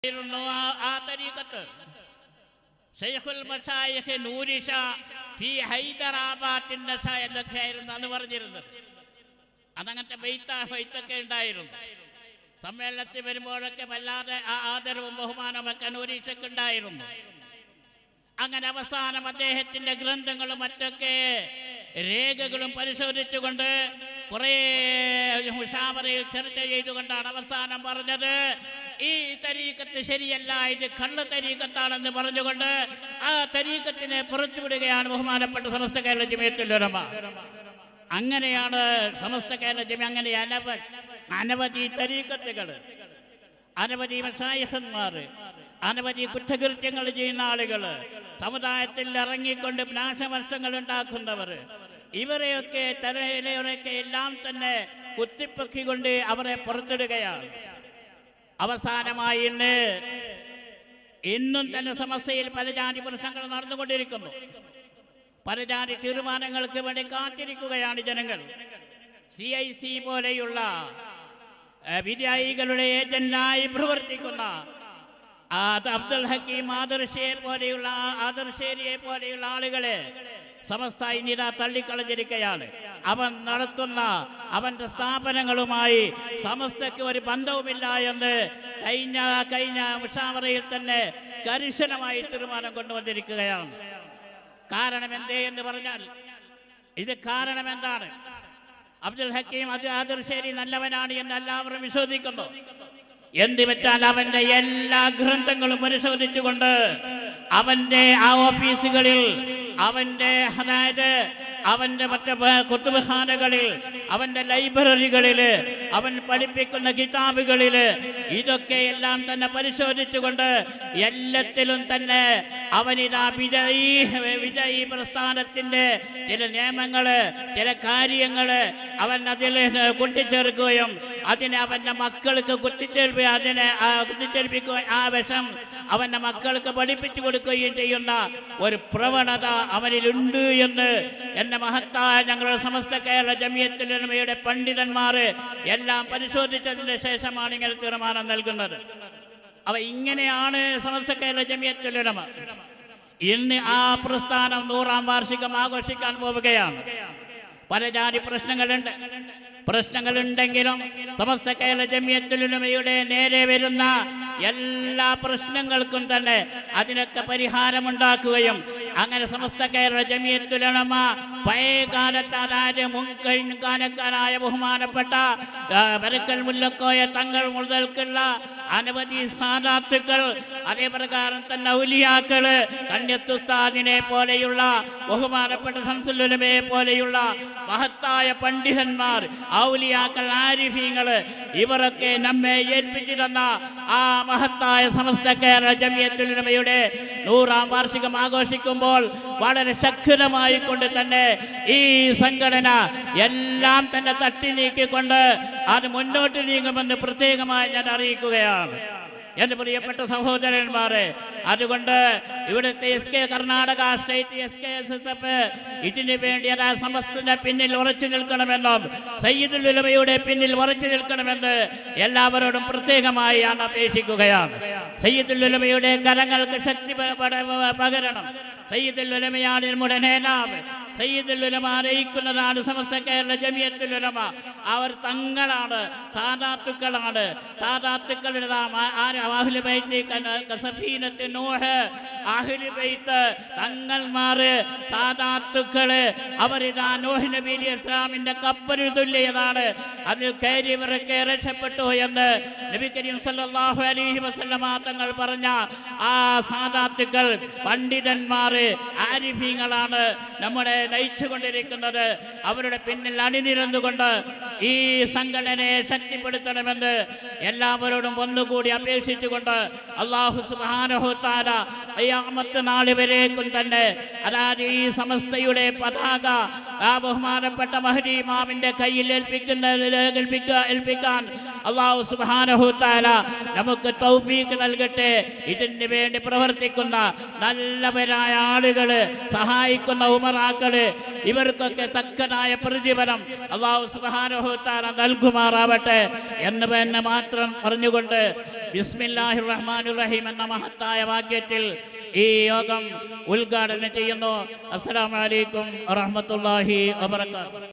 ആ തരീഖത്ത് ശൈഖുൽ മശായിഖ് നൂരി ഷാ ഫി ഹൈദരാബാദിൻ നസ എന്നൊക്കെയായിരുന്നു അന്ന് പറഞ്ഞിരുന്നത്. അതങ്ങനത്തെ ബെയ്ത്തൊക്കെ ഉണ്ടായിരുന്നു. സമ്മേളനത്തിൽ വരുമ്പോഴൊക്കെ വല്ലാതെ ആദരവും ബഹുമാനമൊക്കെ നൂരി ഷയ്ക്ക് ഉണ്ടായിരുന്നു. അങ്ങനെ അവസാനം അദ്ദേഹത്തിന്റെ ഗ്രന്ഥങ്ങളും മറ്റൊക്കെ രേഖകളും പരിശോധിച്ചുകൊണ്ട് കുറേ മുശാവറയിൽ ചർച്ച ചെയ്തുകൊണ്ടാണ് അവസാനം പറഞ്ഞത് ഈ തരീഖത്ത് ശരിയല്ല, ഇത് കള്ള് തരീഖത്താണെന്ന് പറഞ്ഞുകൊണ്ട് ആ തരീഖത്തിനെ പുറത്തുവിടുകയാണ് ബഹുമാനപ്പെട്ട സമസ്ത കേരള ജമിയത്തുൽ ഉലമ. അങ്ങനെയാണ് സമസ്ത കേരള ജമി അങ്ങനെ അനവധി തരീഖത്തുകൾ, അനവധി മശായിഖന്മാർ, അനവധി കുറ്റകൃത്യങ്ങൾ ചെയ്യുന്ന ആളുകൾ, സമുദായത്തിൽ ഇറങ്ങിക്കൊണ്ട് നാശനഷ്ടങ്ങൾ ഉണ്ടാക്കുന്നവർ, ഇവരെയൊക്കെ തലയിലൊക്കെ എല്ലാം തന്നെ കുത്തിപ്പൊക്കിക്കൊണ്ട് അവരെ പുറത്തിടുകയാണ്. അവസാനമായി ഇന്നും തന്നെ സമസ്തയിൽ പല ജാതി പ്രശ്നങ്ങൾ നടന്നുകൊണ്ടിരിക്കുന്നു. പല ജാതി തീരുമാനങ്ങൾക്ക് വേണ്ടി കാത്തിരിക്കുകയാണ് ജനങ്ങൾ. CIC പോലെയുള്ള വിദ്യായികളുടെ ഏജന്റായി പ്രവർത്തിക്കുന്ന അബ്ദുൽ ഹക്കീം ആദർശേരിയെ പോലെയുള്ള ആളുകളെ സമസ്ത ഇനിതാ തള്ളിക്കളഞ്ഞിരിക്കുകയാണ്. അവൻ നടത്തുന്ന അവന്റെ സ്ഥാപനങ്ങളുമായി സമസ്തയ്ക്ക് ഒരു ബന്ധവുമില്ല എന്ന് കഴിഞ്ഞ മുശാവറയിൽ തന്നെ കർശനമായി തീരുമാനം കൊണ്ടുവന്നിരിക്കുകയാണ്. കാരണം എന്തേ എന്ന് പറഞ്ഞാൽ ഇത് കാരണം എന്താണ്? അബ്ദുൽ ഹക്കീം ആദർശേരി നല്ലവനാണ് എന്ന് എല്ലാവരും വിശ്വസിക്കുന്നു. എന്ത് വെച്ചാൽ അവന്റെ എല്ലാ ഗ്രന്ഥങ്ങളും പരിശോധിച്ചുകൊണ്ട് അവന്റെ ആ ഓഫീസുകളിൽ അവന്റെ മറ്റേ കുത്തുബ്ഖാനകളിൽ, അവന്റെ ലൈബ്രറികളിൽ, അവൻ പഠിപ്പിക്കുന്ന കിതാബുകളിൽ ഇതൊക്കെ എല്ലാം തന്നെ പരിശോധിച്ചുകൊണ്ട് എല്ലാത്തിലും തന്നെ അവനിതാ വിജയി പ്രസ്ഥാനത്തിന്റെ ചില നിയമങ്ങള്, ചില കാര്യങ്ങള് അവൻ അതിൽ കൂട്ടിച്ചേർക്കുകയും അതിനെ അവന്റെ മക്കൾക്ക് കുത്തിച്ചേർപ്പിക്കുകയും ആ വിഷം അവന്റെ മക്കൾക്ക് പഠിപ്പിച്ചു കൊടുക്കുകയും ചെയ്യുന്ന ഒരു പ്രവണത അവനിലുണ്ട് എന്ന് എന്നെ മഹത്തായ ഞങ്ങളുടെ സമസ്ത കേരള ജമിയത്തുൽ ഉലമയുടെ പണ്ഡിതന്മാർ എല്ലാം പരിശോധിച്ചതിന് ശേഷമാണ് ഇങ്ങനെ തീരുമാനം നൽകുന്നത്. ഇങ്ങനെയാണ് സമസ്ത കേരള ജമിയത്തുൽ ഉലമ. ഇന്ന് ആ പ്രസ്ഥാനം 100ാം വാർഷികം ആഘോഷിക്കാൻ പോവുകയാണ്. പല ജാതി പ്രശ്നങ്ങളുണ്ടെങ്കിലും സമസ്ത കേരള ജമിയത്തുൽ ഉലമയുടെ നേരെ വരുന്ന എല്ലാ പ്രശ്നങ്ങൾക്കും തന്നെ അതിനൊക്കെ പരിഹാരമുണ്ടാക്കുകയും അങ്ങനെ സമസ്ത കേരള ജമിയത്തുൽ ഉലമ പഴയകാലത്തായ മുൻകാലക്കാരായ ബഹുമാനപ്പെട്ട ബരക്കൽ മുല്ലക്കോയ തങ്ങൾ മുതൽക്കുള്ള അനവധി സാദാത്തുക്കൾ, അതേപ്രകാരം തന്നെ ഔലിയാക്കള്, കണ്യത്തുസ്താദിനെ പോലെയുള്ള ബഹുമാനപ്പെട്ട ശംസുൽ ഉലമയെ പോലെയുള്ള മഹത്തായ പണ്ഡിതന്മാർ, ഔലിയാക്കൾ, ആരിഫീങ്ങള്, ഇവരൊക്കെ നമ്മെ ഏൽപ്പിച്ചു തന്ന ആ മഹത്തായ സമസ്ത കേരള ജമിയത്തുൽ ഉലമയുടെ 100ാം വാർഷികം ആഘോഷിക്കുമ്പോൾ വളരെ ശക്തമായി കൊണ്ട് തന്നെ ഈ സംഘടന എല്ലാം തന്നെ തട്ടി നീക്കിക്കൊണ്ട് അത് മുന്നോട്ട് നീങ്ങുമെന്ന് പ്രത്യേകമായി ഞാൻ അറിയിക്കുകയാണ് എന്റെ പ്രിയപ്പെട്ട സഹോദരന്മാരെ. അതുകൊണ്ട് ഇവിടുത്തെ SK കർണാടക സ്റ്റേറ്റ് SKSSF ഇതിനു വേണ്ടി സമസ്തന്റെ പിന്നിൽ ഉറച്ചു നിൽക്കണമെന്നും സയ്യിദുൽ ഉലമയുടെ പിന്നിൽ ഉറച്ചു നിൽക്കണമെന്ന് എല്ലാവരോടും പ്രത്യേകമായി ഞാൻ അപേക്ഷിക്കുകയാണ്. സയ്യിദുൽ ഉലമയുടെ കരങ്ങൾക്ക് ശക്തി പകരണം. സയ്യിദുൽ ഉലമയാണ് നമ്മുടെ നേതാവ്. സയ്യിദുൽ ഉലമ അറിയിക്കുന്നതാണ് സമസ്ത കേരള ജമിയത്തുൽ ഉലമ. അവർ തങ്ങളാണ്, സാദാത്തുക്കളാണ്. സാദാത്തുക്കളുടെ തങ്ങൾമാര്, സാദാത്തുക്കള്, അവരിതാ നൂഹ് നബി ഇസ്ലാമിന്റെ കപ്പലിൽ തുല്യതാണ്. അതിൽ കയറിയവരൊക്കെ രക്ഷപ്പെട്ടു എന്ന് നബി കരീം സല്ലല്ലാഹു അലൈഹി വസല്ലമ തങ്ങൾ പറഞ്ഞ ആ സാദാത്തുക്കൾ, പണ്ഡിതന്മാര്, ആരിഫീങ്ങളാണ് നമ്മുടെ നയിച്ചുകൊണ്ടിരിക്കുന്നത്. അവരുടെ പിന്നിൽ അണിനിരന്നുകൊണ്ട് ഈ സംഘടനയെ ശക്തിപ്പെടുത്തണമെന്ന് എല്ലാവരോടും ഒന്നുകൂടി അപേക്ഷിച്ചുകൊണ്ട് അല്ലാഹു സുബ്ഹാനഹു തആല ഖിയാമത്ത് നാൾ വരേക്കും തന്നെ അതായത് ഈ സമസ്തയുടെ പതാക ആ ബഹുമാനപ്പെട്ട മഹ്ദി ഇമാമിന്റെ കയ്യിൽ ഏൽപ്പിക്കാൻ അല്ലാഹു സുബ്ഹാനഹു തആല നമുക്ക് തൗഫീഖ് നൽകട്ടെ. ഇതിന് വേണ്ടി പ്രവർത്തിക്കുന്ന നല്ലവരായ ആളുകള്, സഹായിക്കുന്ന ഉമറാക്കള്, ഇവർക്കൊക്കെ തക്കതായ പ്രതിഫലം അല്ലാഹു സുബ്ഹാനഹു തആല നൽകുമാറാവട്ടെ എന്ന് തന്നെ മാത്രം പറഞ്ഞുകൊണ്ട് ബിസ്മില്ലാഹിർ റഹ്മാനിർ റഹീം എന്ന മഹത്തായ വാക്യത്തിൽ ഈ യോഗം ഉദ്ഘാടനം ചെയ്യുന്നു. അസ്സലാമു അലൈക്കും വറഹ്മത്തുള്ളാഹി വബറകാതുഹു.